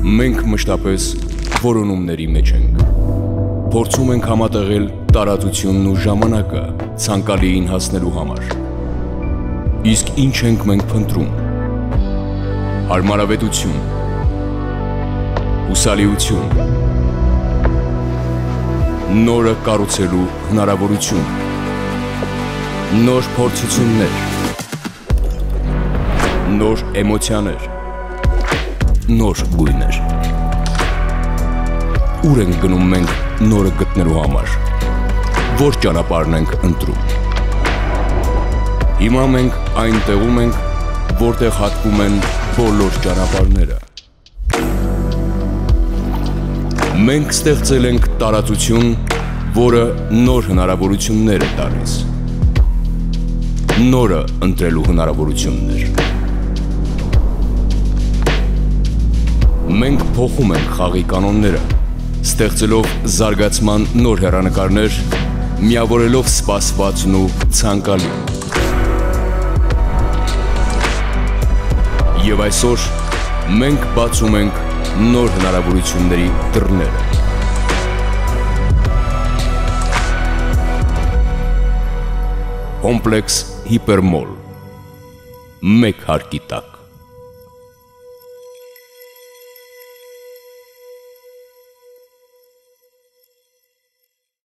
Մենք մշտապես որոնումների մեջ ենք։ Փորձում ենք համատեղել տարածությունն ու ժամանակը ցանկալիին հասնելու համար։ Իսկ ինչ ենք մենք փնտրում։ Հարմարավետություն, հուսալիություն, նորը կառուցելու հնարավորություն, նոր փորձություններ, նոր էմոցիաներ, նոր գույներ։ Ուր ենք գնում մենք նորը գտնելու համար, որ ճանապարհն ենք ընտրում։ Հիմա մենք այն տեղում ենք, որտեղ հատվում են բոլոր ճանապարհները։ Մենք ստեղծել ենք տարածություն, որը նոր հնարավորություններ է տալիս։ Նորը ընտրելու հնարավորություններ։ Մենք փոխում ենք խաղի կանոնները, ստեղծելով զարգացման նոր հեռանկարներ, միավորելով սպասվածն ու ցանկալին։ Եվ այսօր մենք բացում ենք նոր հնարավորությունների դռները։ Կոմպլեքս Hypermall, մեկ հարկի տակ։